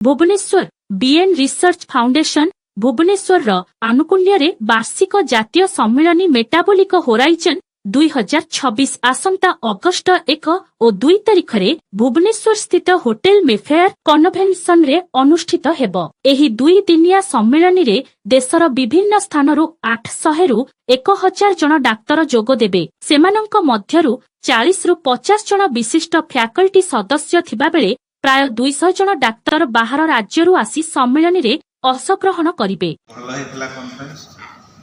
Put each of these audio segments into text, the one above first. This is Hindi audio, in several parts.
Bhubaneswar BN research foundation Bhubaneswar आनुकूल्य वार्षिक जातीय सम्मिलनी मेटाबोलिक होराइजन 2026 आसंता अगस्ट 1 और 2 तारिख रे भुवनेश्वर स्थित होटेल मेफेयर कन्वेंशन रे अनुष्ठित हेबो। एही 2 दिनिया सम्मिलनी रे देशर विभिन्न स्थानरु 800 रु 1000 जन डाक्तर जोग देबे। सेमानंक मध्यरु 40 रु 50 जन विशिष्ट फैकल्टी सदस्य थिबा बेले प्राय 200 जन डाक्तर बाहर राज्यरु आसी सम्मिलनी रे अंशग्रहण करिबे।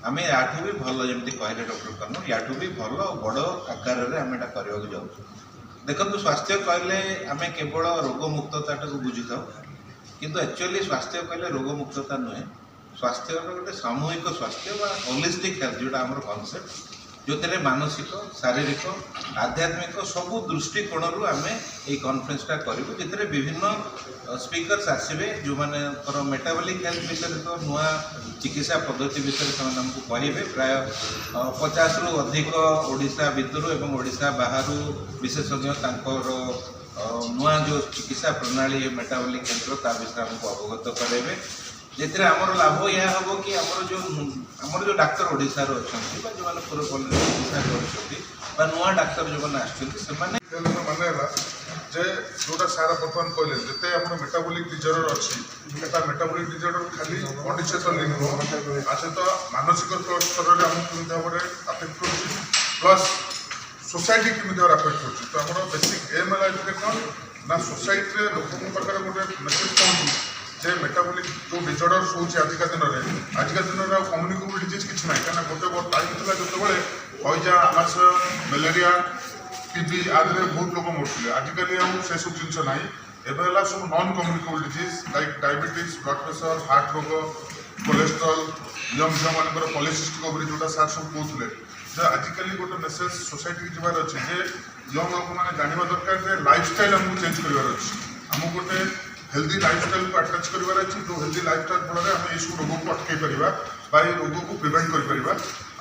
आमे याठू भी भल जमती कहले डॉक्टर कन्नू याठू भी भल बड़ आकार रे आमे एटा करबा को जाऊ। देखंतु स्वास्थ्य कहले आमे केवल रोग मुक्तता को बुझी थाउ, किंतु एक्चुअली स्वास्थ्य कहले रोग मुक्तता नुहे। स्वास्थ्य गोटे सामूहिक स्वास्थ्य बा होलिस्टिक हेल्थ जोटा हमर कांसेप्ट जो मानसिक शारीरिक आध्यात्मिक सबू दृष्टिकोण रु आमे ए कॉन्फ्रेंसटा करूँ जितने विभिन्न स्पीकर्स आसवे जो मैंने मेटाबॉलिक हेल्थ विषय तो नुआ चिकित्सा पद्धति विषय से कहे प्राय 50 रु अधिक ओडिशा भितर एवं ओडिशा बाहर विशेषज्ञ नुआ जो चिकित्सा प्रणाली मेटाबॉलिक हेल्थ ता विषय हमको अवगत कराइबे। जितने आमर लाभ यह हम कि आमर जो डाक्तर ओडिशा अच्छा जो मैंने पूर्व चिकित्सा नुआ डाक्तर जो मैंने जे जोटा सारा बर्तमान कहले जिते आम मेटाबॉलिक डिजर्डर अच्छी मेटाबॉलिक डिजर्डर खाली बॉडी क्षेत्र लिंक नुह सहित मानसिक स्तर में आमको केमी भाव में अफेक्ट कर प्लस सोसाइटी केमी भाव अफेक्ट कर। तो आम बेसिक एम है कौन ना सोसाइटी लोक पाखे गोटे मेसेज पहुँचू जे मेटाबॉलिक जो डिजर्डर्स होची आजिका दिन में कम्युनिकेबल डिजीज किसी ना कहीं गोटे टाइम था जो हईजा आमाशय मलेरिया टीबी आदि बहुत लोग मरुले आजिकल से सब जिन ना एवं सब non communicable disease like diabetes blood pressure heart रोग कोलेस्ट्रोल यंग झील मान पॉलिसिस्टिक ओवरी जोटा सार सब कहते आजिकल गोटे मेसेज सोसाइटी जबार अच्छे जे यंग लोक मैंने जानवा दरकार लाइफस्टाइल आमको चेंज करार अच्छे आमको गोटे हेल्दी लाइफस्टाइल को अटैच करार अच्छी जो हेल्दी लाइफस्टाइल फल आम ये सब रोग को अटकई पार रोग को प्रिवेंट कर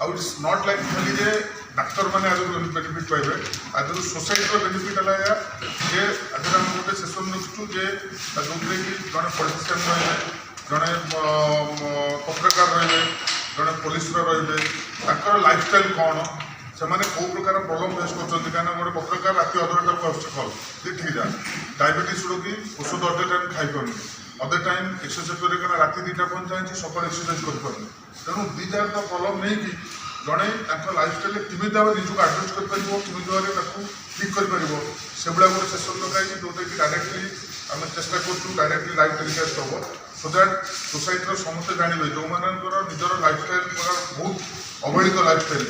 इट्स नॉट लाइक खाली जे डाक्तर मैंने आज बेनिफिट पाइबे आज सोसाइटी बेनिफिट है या जे आज आम गोटे सेसन रखुचु जे जो कि जड़े पॉलिटिशियन रहे जड़े पत्रकार रहे जड़े पुलिस रही लाइफस्टाइल कौन से कौ प्रकार प्रोब्लेम फेस कर गोटे पत्रकार राति अधर को कल ठीक जा डायबिटीज रोगी औषध अदर टाइम खाई पार अदर टाइम एक्सरसाइज कर राति 2टा फोन चाहिए सकाल एक्सरसाइज कर तेणु दीटा प्रोब्लेम नहीं कि जड़े लाइफस्टाइल केमी भाव निजक आडजस्ट करमी भाव ठीक कर से भाया गोटे सेसन रखाई जोटा कि डायरेक्टली आम चेष्टा करूँ डायरेक्टली लाइफ टेलीकास्ट हम सो दैट सोसाइटी समस्ते जानवे जो मानकर निजर लाइफस्टाइल बहुत अवहेलित लाइफस्टाइल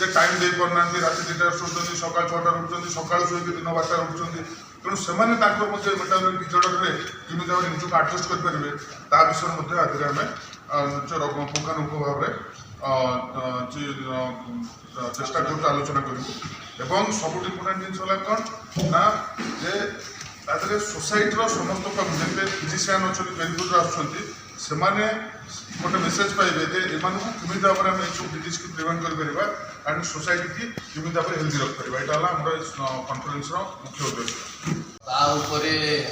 जे टाइम दे पारना राति 2टा शोचुं सकाल 6टा उठुं सकाल शोक दिन 12टा उठुं तेणु से मेटाबॉलिक डिजर्डर केमी भाव निजक आडजस्ट करेंगे ता विषय आगे आम पुंखानुपुंख भाव चेष्टा कर आलोचना करूँ सब इम्पोर्टाट जिन कौन ना जे सोसाइटर समस्त जिते फिजिशियान अच्छा बेनिफिट आसुँच गोटे मेसेज पाइबे जे एम केमी भाव में सब डिजीज को प्रिवेंट कर एंड सोसाइटी की केमी भाव हेल्दी रखिपर यहाँ आम कॉन्फ्रेंस मुख्य उद्देश्य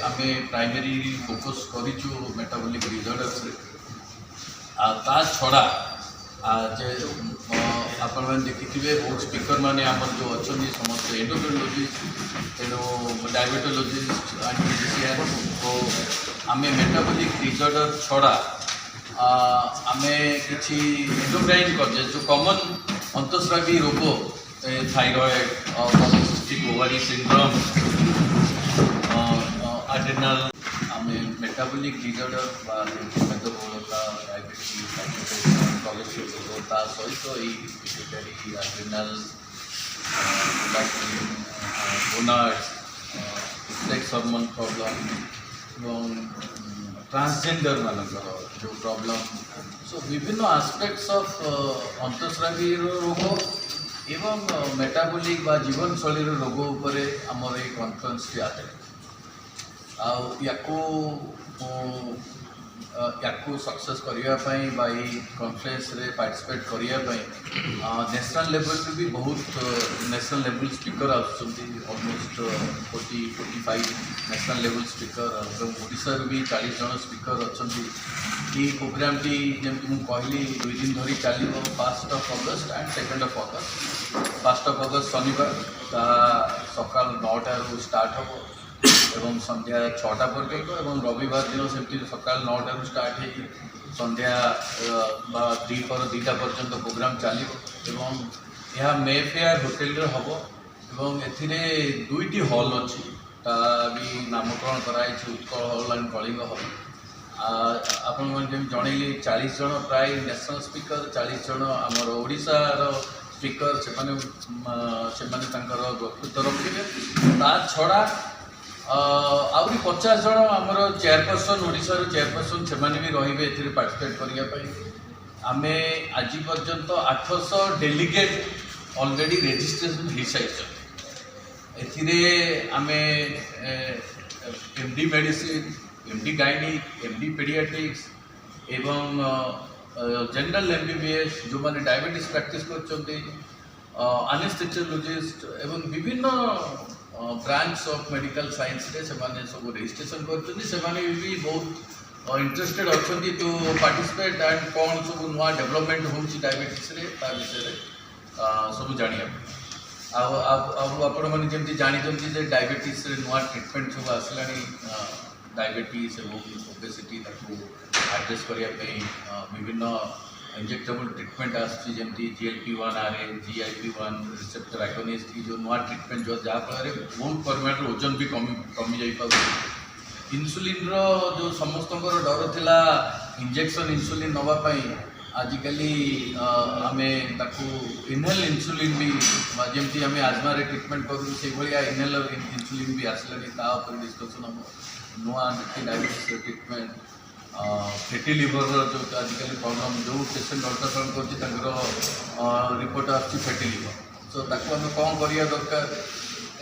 आम प्राइमरी फोकस करूँ मेटाबॉलिक डिजर्डर्स ता छड़ा जे आपण मैंने देखिए बहुत स्पीकर मैंने आम जो अच्छा समस्त एंडोक्रिनोलॉजिस्ट तेणु डायबिटोलॉजिस्ट एंड फिजिशियन तो आम मेटाबॉलिक डिजर्डर छड़ा आम कि एंडोक्राइन कर जो कॉमन अंतस्रावी रोग thyroid polycystic ovary syndrome adrenal आम मेटाबॉलिक डिजर्डर मेदबहुलता डायबिटीज कोलेस्ट्रोल ता सहित pituitary adrenal gonads sex hormone problem transgender मानकर जो प्रॉब्लम सो विभिन्न आस्पेक्ट्स ऑफ अंतस्रावी रोग एवं मेटाबॉलिक बा जीवनशैली रोग उपरे आमर ये कॉन्फ्रेंस आए या सक्सेस करने कॉन्फ्रेंस रे पार्टिसिपेट करने नेशनल लेवल भी बहुत national level speaker almost 40-45 national level speaker Odisha भी 40 जन स्पीकर अच्छा ये प्रोग्राम टी जमी मुझे कहली 2 दिन धरी चलो 1 अगस्ट एंड 2 अगस्ट 1 अगस्ट शनिवार ता सका 9 स्टार्ट हम एवं संध्या 6टा पर्यंत एवं रविवार दिन सेमती सका 9टा स्टार्ट हो संध्या 2टा पर्यंत प्रोग्राम चलो यह मे फेयर होटेल हम एवं ए 2टी हॉल अच्छी भी नामकरण कराई Utkal hall and Kalinga hall आपण जनइली 40 जन प्राय नेशनल स्पीकर 40 जन आमर ओडिशार स्पीकर से वक्तृत्व रखिए ता छड़ा आहरी 50 जन आमर चेयरपर्सन ओडिशार चेयरपर्सन से भी रही ए पार्टिसिपेट करने आम आज पर्यंत 800 डेलीगेट ऑलरेडी रजिस्ट्रेशन हो सारी आम MD medicine MD gynaec MD paediatrics एवं जनरल एमबीबीएस जो मैंने डायबिटीज प्रैक्टिस कर एनेस्थेसियोलॉजिस्ट एवं विभिन्न ब्रांच ऑफ मेडिकल साइंस रे सब रजिस्ट्रेशन कर भी बहुत इंटरेस्टेड अच्छा टू पार्टिसिपेट एंड कौन सब नुआ डेवलपमेंट हो डायबिटीज रे ता विषय सब जानिया आपण मैंने जमी जानते डायबिटीज रे नुआ ट्रिटमेंट सब आसला डायबिटीज एवं ओबेसिटी एड्रेस करने विभिन्न इंजेक्टेबल ट्रिटमेंट आसमी GLP-1 RA GIP-1 receptor agonist जो नुआ ट्रिटमेंट जो जहाँफल बहुत परिमाण ओजन भी कमी जापर इन्सुलिन जो समस्त डर थिला इंजेक्शन इन्सुलिन नापी आजिकली आम इनहेल इन्सुलिन भी जमी आम आजमा ट्रिटमेंट करूँ से भाया इनहेलर इन्सुलिन भी आसला डिस्कसन हम नुआ डायबिटीज ट्रिटमेंट फैटी लिवर जो आजिकल प्रॉब्लम जो पेसेंट अल्ट्रासाउंड कर रिपोर्ट आसटी लिवर सो ताको आम कौन करवा दरकार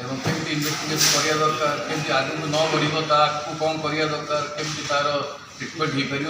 एवं केमती इन्वेस्टिगेशन करवा दरकार केमती आगू न बढ़ कौन करवा दरकार केमती तार ट्रिटमेंट हो पार